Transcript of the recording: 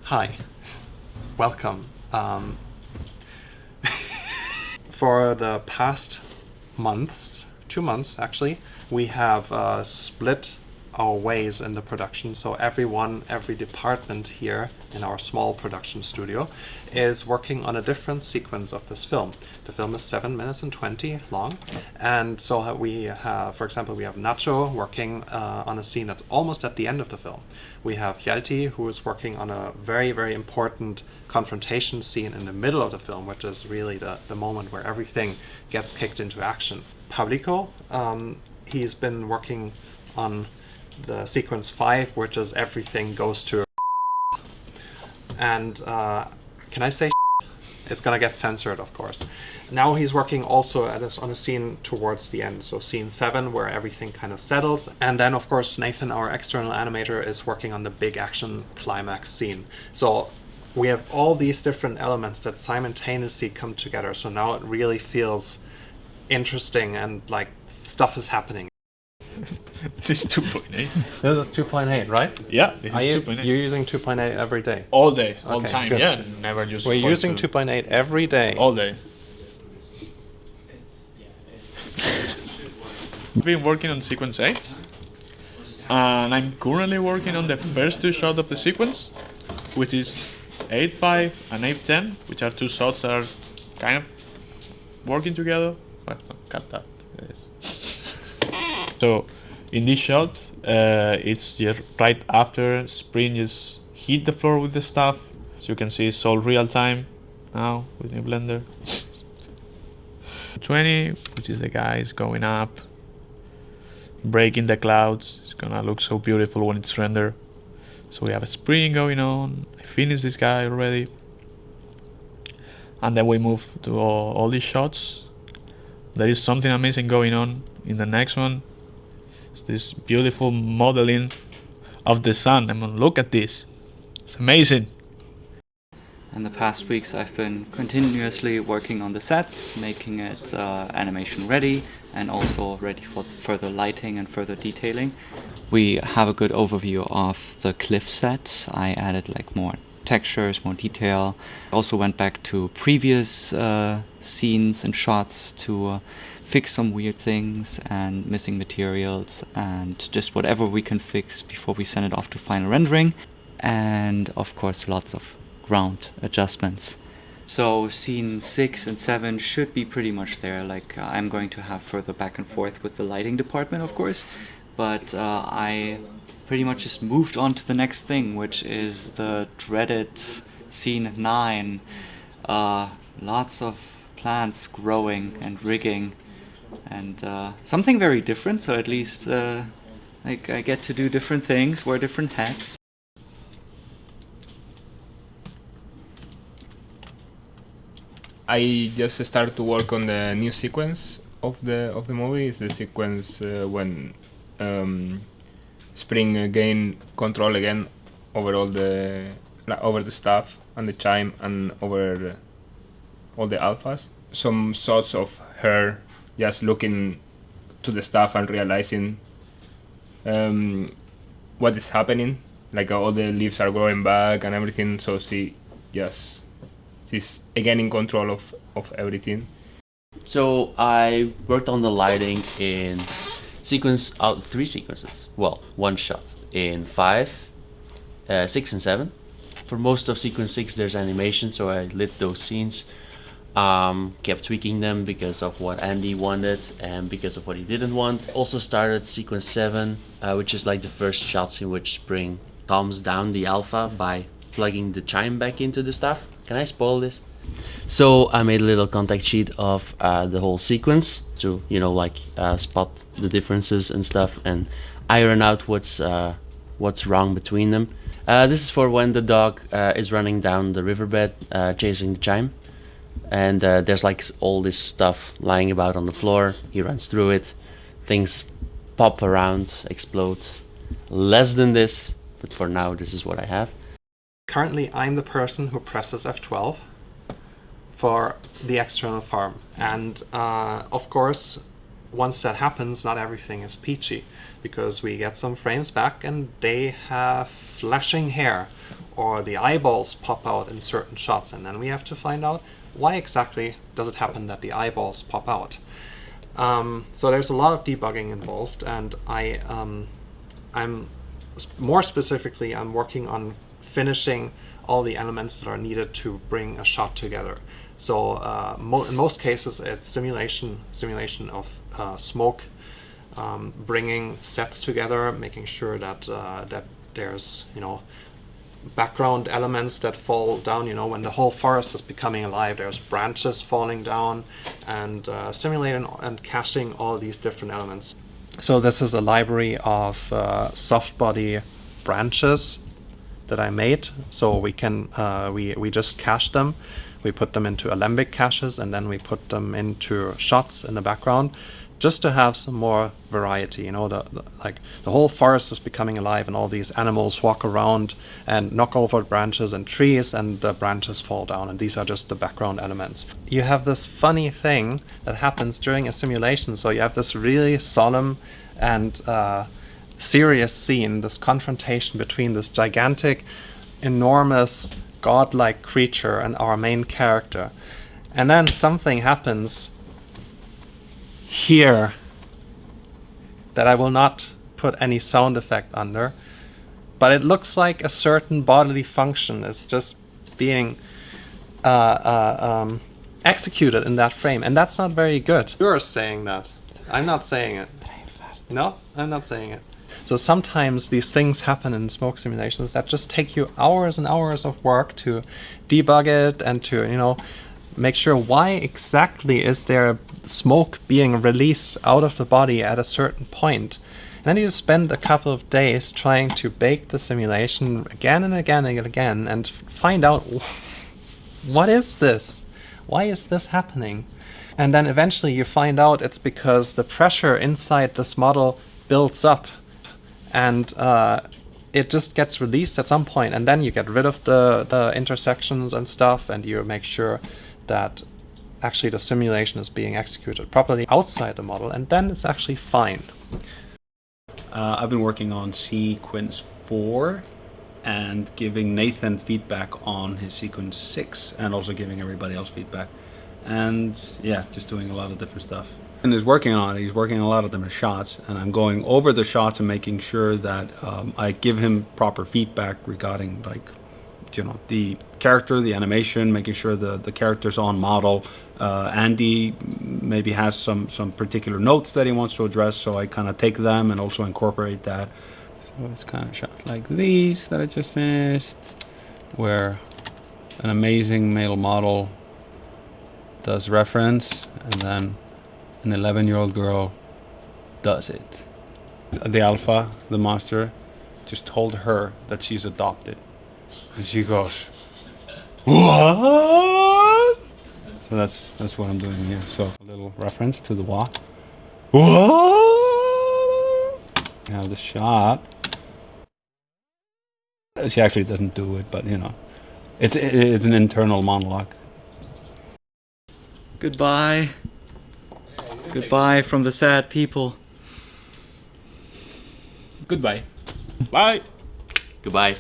Hi, welcome. For the past months, 2 months actually, we have split our ways in the production. So every department here in our small production studio is working on a different sequence of this film. The film is 7 minutes and 20 long, and so we have, for example, we have Nacho working on a scene that's almost at the end of the film. We have Hjalti, who is working on a very, very important confrontation scene in the middle of the film, which is really the moment where everything gets kicked into action. Pablo, he's been working on the sequence 5, which is everything goes to and can I say it's gonna get censored, of course. Now he's working also on a scene towards the end, so scene 7, where everything kind of settles. And then, of course, Nathan, our external animator, is working on the big action climax scene. So we have all these different elements that simultaneously come together. So now it really feels interesting and like stuff is happening. This is 2.8. This is 2.8, right? Yeah, this is 2.8. You're using 2.8 every day? All day, all Okay, time, good. yeah. Never use We're using 2.8 every day. All day. I've been working on sequence 8. And I'm currently working on the first 2 shots of the sequence, which is 8.5 and 8.10, which are 2 shots that are kind of working together. Well, cut that. So, in this shot, it's just right after Spring just hit the floor with the stuff. So you can see it's all real time now with the blender. 20, which is the guys going up, breaking the clouds. It's gonna look so beautiful when it's rendered. So we have a Spring going on. I finished this guy already. And then we move to all these shots. There is something amazing going on in the next one. This beautiful modeling of the sun. I mean, look at this. It's amazing. In the past weeks I've been continuously working on the sets, making it animation ready and also ready for further lighting and further detailing. We have a good overview of the cliff set. I added like more textures, more detail. I also went back to previous scenes and shots to fix some weird things and missing materials and just whatever we can fix before we send it off to final rendering. And of course lots of ground adjustments. So scene 6 and 7 should be pretty much there. Like I'm going to have further back and forth with the lighting department, of course, but I pretty much just moved on to the next thing, which is the dreaded scene 9. Lots of plants growing and rigging and something very different, so at least like I get to do different things, wear different hats. I just started to work on the new sequence of the movie. It's the sequence when Spring gain control again over all the stuff and the chime and over all the alphas. Some shots of her just looking to the stuff and realizing what is happening. Like all the leaves are growing back and everything. So she's again in control of everything. So I worked on the lighting in 3 sequences. Well, 1 shot in 5, 6 and 7. For most of sequence 6 there's animation, so I lit those scenes. Kept tweaking them because of what Andy wanted and because of what he didn't want. Also started sequence 7, which is like the first shots in which Spring calms down the alpha by plugging the chime back into the stuff. Can I spoil this? So I made a little contact sheet of the whole sequence to, you know, like spot the differences and stuff and iron out what's wrong between them. This is for when the dog is running down the riverbed chasing the chime. And there's like all this stuff lying about on the floor. He runs through it. Things pop around, explode. Less than this, but for now this is what I have. Currently, I'm the person who presses F12 for the external farm. And of course, once that happens, not everything is peachy, because we get some frames back and they have flashing hair or the eyeballs pop out in certain shots, and then we have to find out why exactly does it happen that the eyeballs pop out. So there's a lot of debugging involved, and I'm more specifically, I'm working on finishing all the elements that are needed to bring a shot together. So in most cases, it's simulation of smoke, bringing sets together, making sure that that there's, you know, background elements that fall down. You know, when the whole forest is becoming alive, there's branches falling down, and simulating and caching all these different elements. So this is a library of soft body branches that I made. So we can we just cache them. We put them into alembic caches, and then we put them into shots in the background, just to have some more variety. You know, like the whole forest is becoming alive, and all these animals walk around and knock over branches and trees, and the branches fall down, and these are just the background elements. You have this funny thing that happens during a simulation. So you have this really solemn and serious scene, this confrontation between this gigantic, enormous, godlike creature and our main character. And then something happens here that I will not put any sound effect under, but it looks like a certain bodily function is just being executed in that frame, and that's not very good. You're saying that. I'm not saying it. No, I'm not saying it. So sometimes these things happen in smoke simulations that just take you hours and hours of work to debug it and to, you know, make sure why exactly is there smoke being released out of the body at a certain point. And then you spend a couple of days trying to bake the simulation again and again and again and find out, what is this? Why is this happening? And then eventually you find out it's because the pressure inside this model builds up, and it just gets released at some point, and then you get rid of the intersections and stuff, and you make sure that actually the simulation is being executed properly outside the model, and then it's actually fine. I've been working on sequence 4 and giving Nathan feedback on his sequence 6, and also giving everybody else feedback, and yeah, just doing a lot of different stuff. And he's working on it. He's working on a lot of different shots, and I'm going over the shots and making sure that I give him proper feedback regarding, like, you know, the character, the animation, making sure the character's on model. Andy maybe has some particular notes that he wants to address, so I kind of take them and also incorporate that. So it's kind of shots like these that I just finished, where an amazing male model does reference, and then an 11-year-old girl does it. The alpha, the master, just told her that she's adopted. And she goes, what? So that's what I'm doing here. So a little reference to the what? What? Now the shot. She actually doesn't do it, but you know, it's an internal monologue. Goodbye. Goodbye from the sad people. Goodbye. Bye. Goodbye.